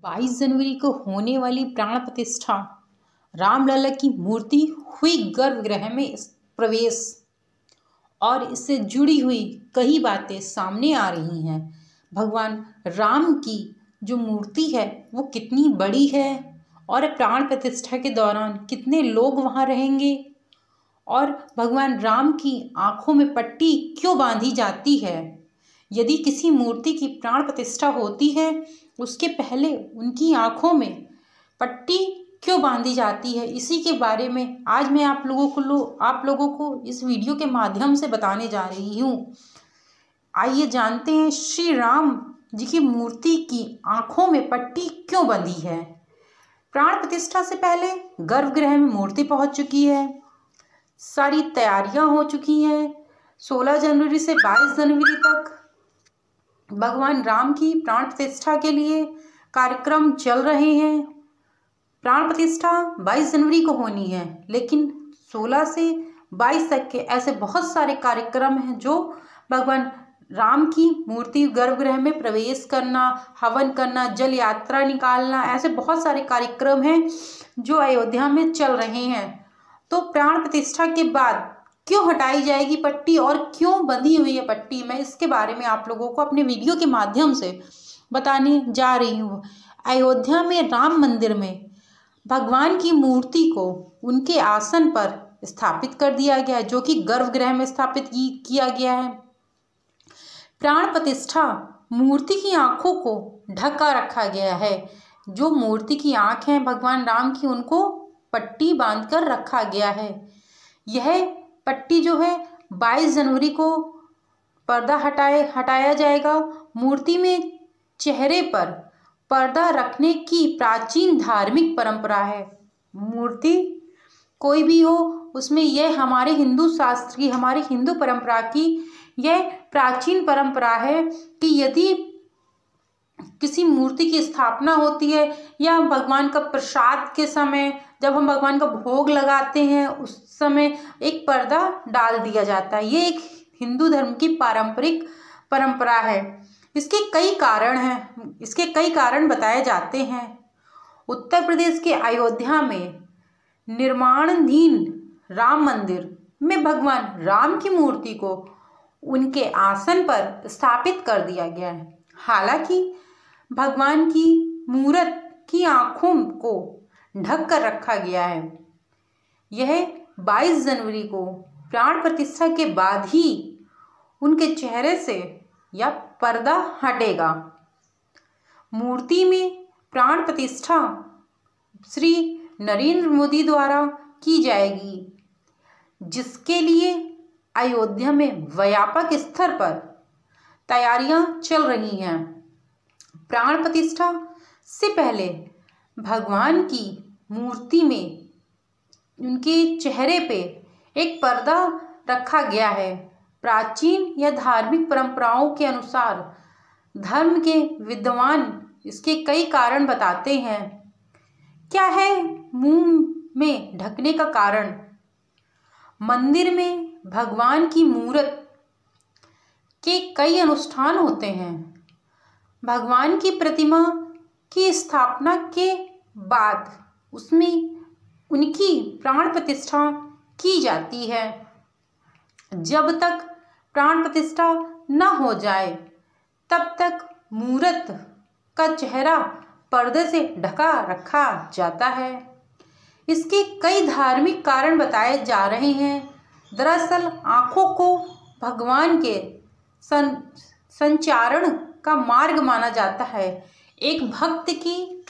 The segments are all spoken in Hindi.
22 जनवरी को होने वाली प्राण प्रतिष्ठा रामलला की मूर्ति हुई गर्भगृह में प्रवेश और इससे जुड़ी हुई कई बातें सामने आ रही हैं। भगवान राम की जो मूर्ति है वो कितनी बड़ी है और प्राण प्रतिष्ठा के दौरान कितने लोग वहाँ रहेंगे और भगवान राम की आँखों में पट्टी क्यों बांधी जाती है। यदि किसी मूर्ति की प्राण प्रतिष्ठा होती है उसके पहले उनकी आँखों में पट्टी क्यों बांधी जाती है, इसी के बारे में आज मैं आप लोगों को इस वीडियो के माध्यम से बताने जा रही हूँ। आइए जानते हैं श्री राम जी की मूर्ति की आँखों में पट्टी क्यों बंधी है। प्राण प्रतिष्ठा से पहले गर्भगृह में मूर्ति पहुँच चुकी है, सारी तैयारियां हो चुकी हैं। 16 जनवरी से 22 जनवरी तक भगवान राम की प्राण प्रतिष्ठा के लिए कार्यक्रम चल रहे हैं। प्राण प्रतिष्ठा 22 जनवरी को होनी है, लेकिन 16 से 22 तक के ऐसे बहुत सारे कार्यक्रम हैं जो भगवान राम की मूर्ति गर्भगृह में प्रवेश करना, हवन करना, जल यात्रा निकालना, ऐसे बहुत सारे कार्यक्रम हैं जो अयोध्या में चल रहे हैं। तो प्राण प्रतिष्ठा के बाद क्यों हटाई जाएगी पट्टी और क्यों बंधी हुई है पट्टी, मैं इसके बारे में आप लोगों को अपने वीडियो के माध्यम से बताने जा रही हूँ। अयोध्या में राम मंदिर में भगवान की मूर्ति को उनके आसन पर स्थापित कर दिया गया है, जो कि गर्भगृह में स्थापित किया गया है। प्राण प्रतिष्ठा मूर्ति की आंखों को ढका रखा गया है। जो मूर्ति की आंख है भगवान राम की, उनको पट्टी बांधकर रखा गया है। यह पट्टी जो है 22 जनवरी को पर्दा हटाया जाएगा। मूर्ति में चेहरे पर पर्दा रखने की प्राचीन धार्मिक परंपरा है। मूर्ति कोई भी हो उसमें यह हमारे हिंदू शास्त्र की, हमारी हिंदू परंपरा की यह प्राचीन परंपरा है कि यदि किसी मूर्ति की स्थापना होती है या भगवान का प्रसाद के समय जब हम भगवान का भोग लगाते हैं उस समय एक पर्दा डाल दिया जाता है। ये एक हिंदू धर्म की पारंपरिक परंपरा है। इसके कई कारण बताए जाते हैं। उत्तर प्रदेश के अयोध्या में निर्माणाधीन राम मंदिर में भगवान राम की मूर्ति को उनके आसन पर स्थापित कर दिया गया है। हालांकि भगवान की मूर्त की आँखों को ढक कर रखा गया है। यह 22 जनवरी को प्राण प्रतिष्ठा के बाद ही उनके चेहरे से यह पर्दा हटेगा। मूर्ति में प्राण प्रतिष्ठा श्री नरेंद्र मोदी द्वारा की जाएगी, जिसके लिए अयोध्या में व्यापक स्तर पर तैयारियां चल रही हैं। प्राण प्रतिष्ठा से पहले भगवान की मूर्ति में उनके चेहरे पे एक पर्दा रखा गया है। प्राचीन या धार्मिक परंपराओं के अनुसार धर्म के विद्वान इसके कई कारण बताते हैं। क्या है मुंह में ढकने का कारण? मंदिर में भगवान की मूर्त के कई अनुष्ठान होते हैं। भगवान की प्रतिमा की स्थापना के बाद उसमें उनकी प्राण प्रतिष्ठा की जाती है। जब तक प्राण प्रतिष्ठा न हो जाए तब तक मूर्त का चेहरा पर्दे से ढका रखा जाता है। इसके कई धार्मिक कारण बताए जा रहे हैं। दरअसल आँखों को भगवान के संचारण का मार्ग माना जाता है। एक भक्त की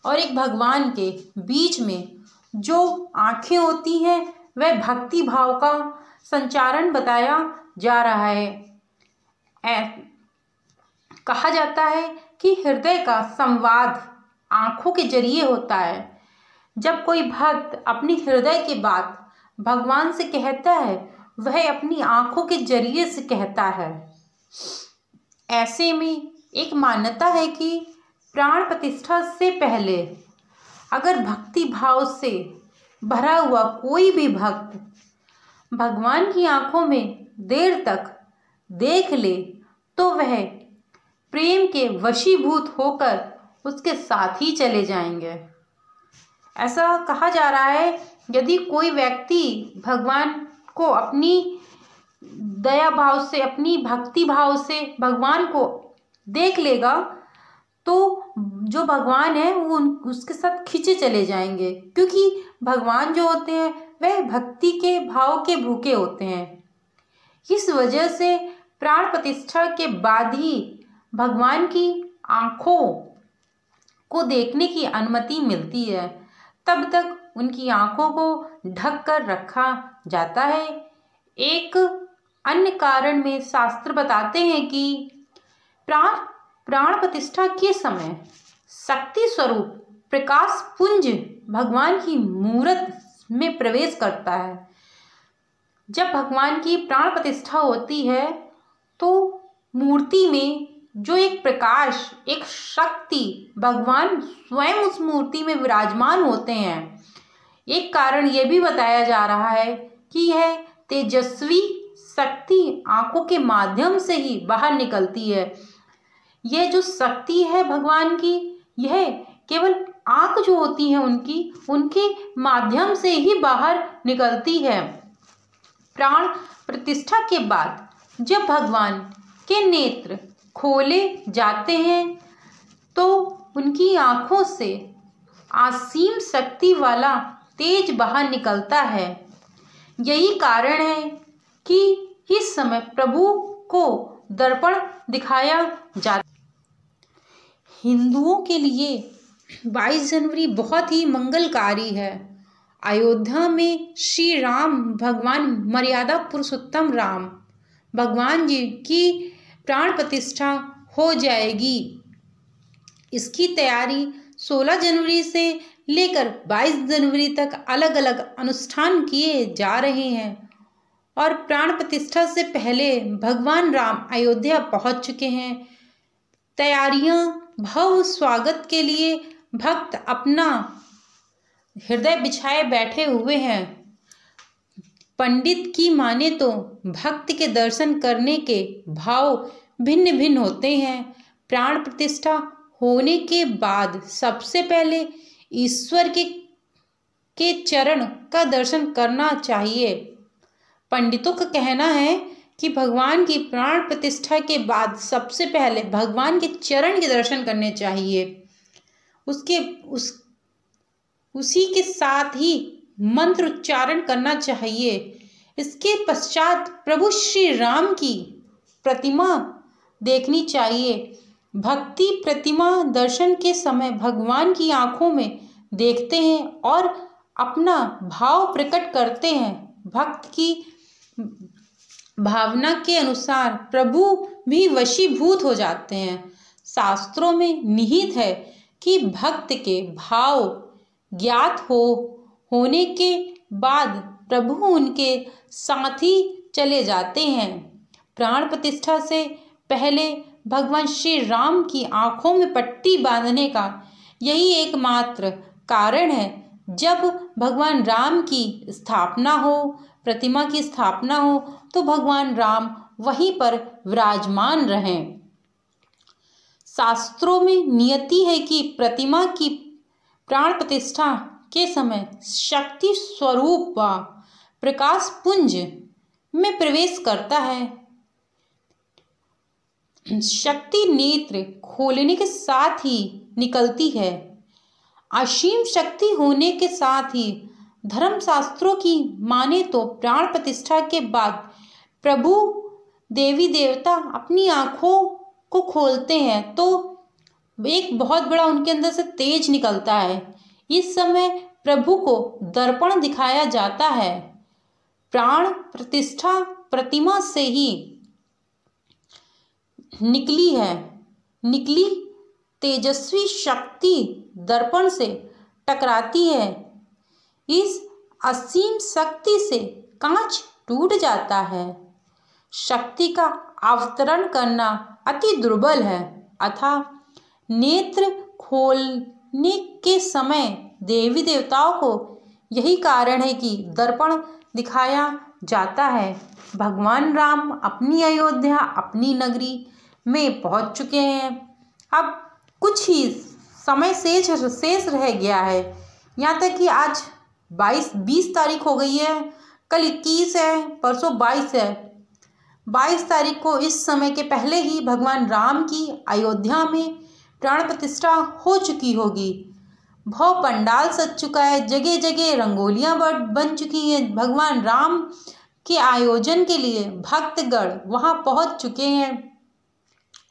और एक भगवान के बीच में जो आँखें होती हैं वह भक्ति भाव का संचारण बताया जा रहा है। कहा जाता है कि हृदय का संवाद आँखों के जरिए होता है। जब कोई भक्त अपनी हृदय की बात भगवान से कहता है वह अपनी आँखों के जरिए से कहता है। ऐसे में एक मान्यता है कि प्राण प्रतिष्ठा से पहले अगर भक्ति भाव से भरा हुआ कोई भी भक्त भगवान की आँखों में देर तक देख ले तो वह प्रेम के वशीभूत होकर उसके साथ ही चले जाएंगे। ऐसा कहा जा रहा है, यदि कोई व्यक्ति भगवान को अपनी दया भाव से, अपनी भक्ति भाव से भगवान को देख लेगा तो जो भगवान है वो उसके साथ खींचे चले जाएंगे, क्योंकि भगवान जो होते हैं वह भक्ति के भाव के भूखे होते हैं। इस वजह से प्राण प्रतिष्ठा के बाद ही भगवान की आँखों को देखने की अनुमति मिलती है। तब तक उनकी आँखों को ढक कर रखा जाता है। एक अन्य कारण में शास्त्र बताते हैं कि प्राण प्रतिष्ठा के समय शक्ति स्वरूप प्रकाश पुंज भगवान की मूरत में प्रवेश करता है। जब भगवान की प्राण प्रतिष्ठा होती है तो मूर्ति में जो एक प्रकाश, एक शक्ति, भगवान स्वयं उस मूर्ति में विराजमान होते हैं। एक कारण यह भी बताया जा रहा है कि यह तेजस्वी शक्ति आंखों के माध्यम से ही बाहर निकलती है। यह जो शक्ति है भगवान की, यह केवल आंख जो होती है उनके माध्यम से ही बाहर निकलती है। प्राण प्रतिष्ठा के बाद जब भगवान के नेत्र खोले जाते हैं तो उनकी आंखों से असीम शक्ति वाला तेज बाहर निकलता है। यही कारण है कि इस समय प्रभु को दर्पण दिखाया जाता। हिंदुओं के लिए 22 जनवरी बहुत ही मंगलकारी है। अयोध्या में श्री राम भगवान, मर्यादा पुरुषोत्तम राम भगवान जी की प्राण प्रतिष्ठा हो जाएगी। इसकी तैयारी 16 जनवरी से लेकर 22 जनवरी तक अलग अलग अनुष्ठान किए जा रहे हैं और प्राण प्रतिष्ठा से पहले भगवान राम अयोध्या पहुंच चुके हैं। तैयारियां, भव्य स्वागत के लिए भक्त अपना हृदय बिछाए बैठे हुए हैं। पंडित की माने तो भक्त के दर्शन करने के भाव भिन्न भिन्न होते हैं। प्राण प्रतिष्ठा होने के बाद सबसे पहले ईश्वर के चरण का दर्शन करना चाहिए। पंडितों का कहना है कि भगवान की प्राण प्रतिष्ठा के बाद सबसे पहले भगवान के चरण के दर्शन करने चाहिए। उसी के साथ ही मंत्र उच्चारण करना चाहिए। इसके पश्चात प्रभु श्री राम की प्रतिमा देखनी चाहिए। भक्ति प्रतिमा दर्शन के समय भगवान की आंखों में देखते हैं और अपना भाव प्रकट करते हैं। भक्त की भावना के अनुसार प्रभु भी वशीभूत हो जाते हैं। शास्त्रों में निहित है कि भक्त के भाव ज्ञात होने के बाद प्रभु उनके साथ ही चले जाते हैं। प्राण प्रतिष्ठा से पहले भगवान श्री राम की आंखों में पट्टी बांधने का यही एकमात्र कारण है। जब भगवान राम की स्थापना हो, प्रतिमा की स्थापना हो, तो भगवान राम वहीं पर विराजमान रहें। शास्त्रों में नियति है कि प्रतिमा की प्राण प्रतिष्ठा के समय शक्ति स्वरूप व प्रकाश पुंज में प्रवेश करता है। शक्ति नेत्र खोलने के साथ ही निकलती है। असीम शक्ति होने के साथ ही धर्मशास्त्रों की माने तो प्राण प्रतिष्ठा के बाद प्रभु देवी देवता अपनी आँखों को खोलते हैं तो एक बहुत बड़ा उनके अंदर से तेज निकलता है। इस समय प्रभु को दर्पण दिखाया जाता है। प्राण प्रतिष्ठा प्रतिमा से ही निकली तेजस्वी शक्ति दर्पण से टकराती है। इस असीम शक्ति से कांच टूट जाता है। शक्ति का अवतरण करना अति दुर्बल है। अतः नेत्र खोलने के समय देवी देवताओं को यही कारण है कि दर्पण दिखाया जाता है। भगवान राम अपनी अयोध्या, अपनी नगरी में पहुंच चुके हैं। अब कुछ ही समय शेष रह गया है। यहाँ तक कि आज 20 तारीख हो गई है, कल 21 है, परसों 22 है। 22 तारीख को इस समय के पहले ही भगवान राम की अयोध्या में प्राण प्रतिष्ठा हो चुकी होगी। भव्य पंडाल सज चुका है, जगह जगह रंगोलियां बन चुकी हैं। भगवान राम के आयोजन के लिए भक्तगण वहां पहुंच चुके हैं।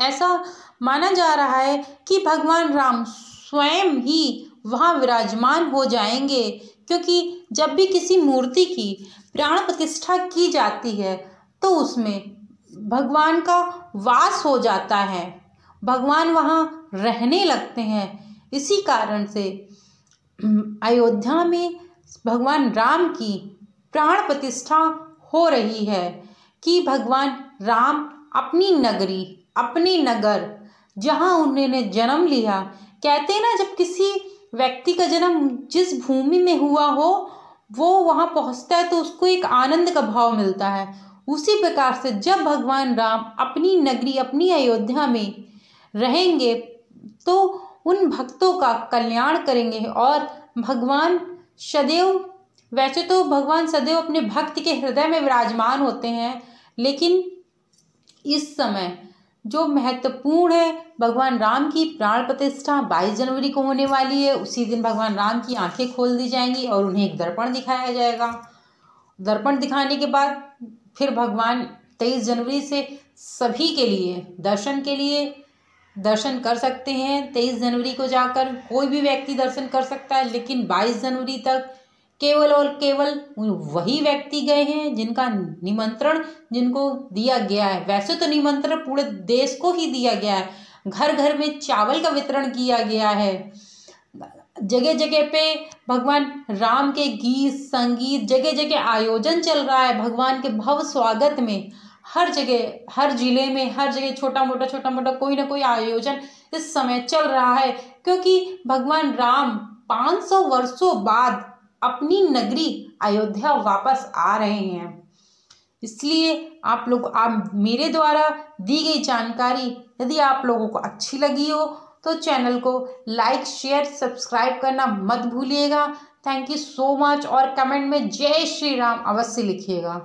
ऐसा माना जा रहा है कि भगवान राम स्वयं ही वहां विराजमान हो जाएंगे, क्योंकि जब भी किसी मूर्ति की प्राण प्रतिष्ठा की जाती है तो उसमें भगवान का वास हो जाता है, भगवान वहां रहने लगते हैं। इसी कारण से अयोध्या में भगवान राम की प्राण प्रतिष्ठा हो रही है कि भगवान राम अपनी नगरी, अपने नगर, जहां उन्होंने जन्म लिया, कहते हैं ना, जब किसी व्यक्ति का जन्म जिस भूमि में हुआ हो वो वहां पहुंचता है तो उसको एक आनंद का भाव मिलता है। उसी प्रकार से जब भगवान राम अपनी नगरी, अपनी अयोध्या में रहेंगे तो उन भक्तों का कल्याण करेंगे। और भगवान सदैव, वैसे तो भगवान सदैव अपने भक्त के हृदय में विराजमान होते हैं, लेकिन इस समय जो महत्वपूर्ण है, भगवान राम की प्राण प्रतिष्ठा 22 जनवरी को होने वाली है। उसी दिन भगवान राम की आंखें खोल दी जाएंगी और उन्हें एक दर्पण दिखाया जाएगा। दर्पण दिखाने के बाद फिर भगवान 23 जनवरी से सभी के लिए दर्शन कर सकते हैं। 23 जनवरी को जाकर कोई भी व्यक्ति दर्शन कर सकता है, लेकिन 22 जनवरी तक केवल और केवल वही व्यक्ति गए हैं जिनका निमंत्रण जिनको दिया गया है। वैसे तो निमंत्रण पूरे देश को ही दिया गया है, घर घर में चावल का वितरण किया गया है, जगह जगह पे भगवान राम के गीत संगीत, जगह जगह आयोजन चल रहा है भगवान के भव्य स्वागत में। हर जगह, हर जिले में, हर जगह छोटा मोटा कोई ना कोई आयोजन इस समय चल रहा है, क्योंकि भगवान राम 500 वर्षों बाद अपनी नगरी अयोध्या वापस आ रहे हैं। इसलिए आप मेरे द्वारा दी गई जानकारी यदि आप लोगों को अच्छी लगी हो तो चैनल को लाइक, शेयर, सब्सक्राइब करना मत भूलिएगा। Thank you so much. और कमेंट में जय श्री राम अवश्य लिखिएगा।